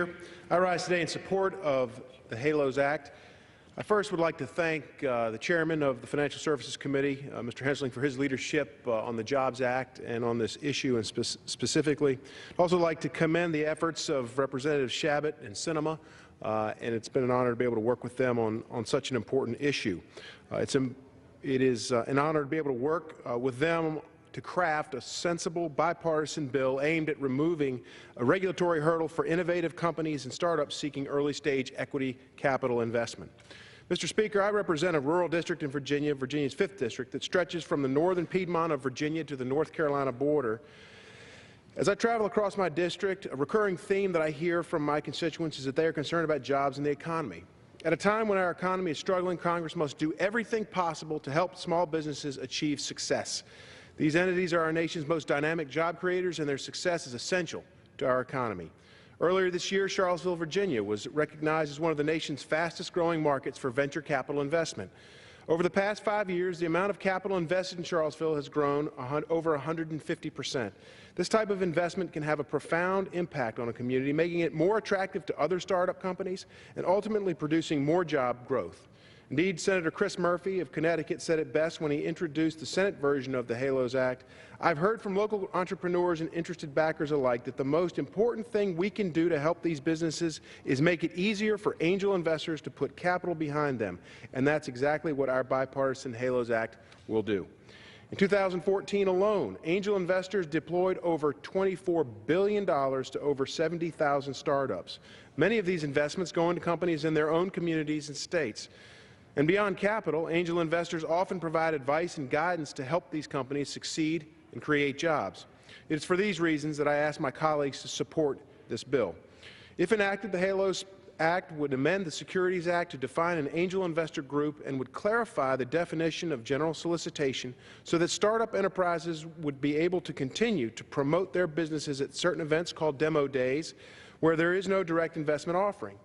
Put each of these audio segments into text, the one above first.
I rise today in support of the HALOS Act. I first would like to thank the chairman of the Financial Services Committee, Mr. Hensling, for his leadership on the Jobs Act and on this issue and specifically. I'd also like to commend the efforts of Representatives Shabbat and Sinema, and it's been an honor to be able to work with them on such an important issue. It is an honor to be able to work with them to craft a sensible bipartisan bill aimed at removing a regulatory hurdle for innovative companies and startups seeking early-stage equity capital investment. Mr. Speaker, I represent a rural district in Virginia, Virginia's 5th district, that stretches from the northern Piedmont of Virginia to the North Carolina border. As I travel across my district, a recurring theme that I hear from my constituents is that they are concerned about jobs and the economy. At a time when our economy is struggling, Congress must do everything possible to help small businesses achieve success. These entities are our nation's most dynamic job creators, and their success is essential to our economy. Earlier this year, Charlottesville, Virginia was recognized as one of the nation's fastest-growing markets for venture capital investment. Over the past 5 years, the amount of capital invested in Charlottesville has grown over 150%. This type of investment can have a profound impact on a community, making it more attractive to other startup companies and ultimately producing more job growth. Indeed, Senator Chris Murphy of Connecticut said it best when he introduced the Senate version of the HALOS Act. I've heard from local entrepreneurs and interested backers alike that the most important thing we can do to help these businesses is make it easier for angel investors to put capital behind them, and that's exactly what our bipartisan HALOS Act will do. In 2014 alone, angel investors deployed over $24 billion to over 70,000 startups. Many of these investments go into companies in their own communities and states. And beyond capital, angel investors often provide advice and guidance to help these companies succeed and create jobs. It is for these reasons that I ask my colleagues to support this bill. If enacted, the HALOS Act would amend the Securities Act to define an angel investor group and would clarify the definition of general solicitation so that startup enterprises would be able to continue to promote their businesses at certain events called demo days where there is no direct investment offering.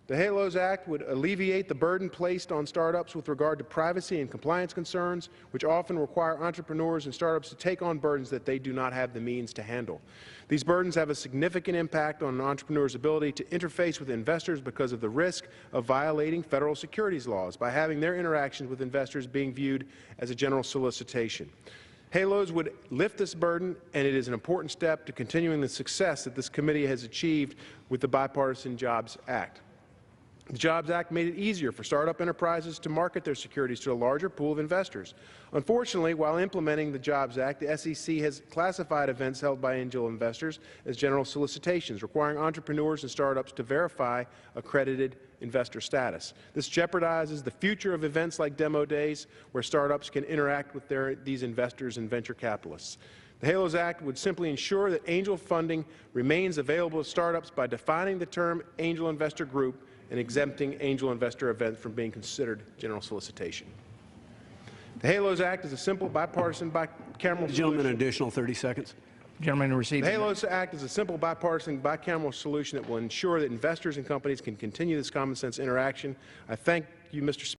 The HALOS Act would alleviate the burden placed on startups with regard to privacy and compliance concerns, which often require entrepreneurs and startups to take on burdens that they do not have the means to handle. These burdens have a significant impact on an entrepreneur's ability to interface with investors because of the risk of violating federal securities laws by having their interactions with investors being viewed as a general solicitation. HALOS would lift this burden, and it is an important step to continuing the success that this committee has achieved with the Bipartisan Jobs Act. The Jobs Act made it easier for startup enterprises to market their securities to a larger pool of investors. Unfortunately, while implementing the Jobs Act, the SEC has classified events held by angel investors as general solicitations, requiring entrepreneurs and startups to verify accredited investor status. This jeopardizes the future of events like demo days, where startups can interact with these investors and venture capitalists. The HALOS Act would simply ensure that angel funding remains available to startups by defining the term angel investor group and exempting angel investor events from being considered general solicitation. The HALOS Act is a simple bipartisan bicameral solution. Gentleman, an additional 30 seconds. Gentleman, receive. The HALOS Act is a simple bipartisan bicameral solution that will ensure that investors and companies can continue this common sense interaction. I thank you, Mr. Speaker.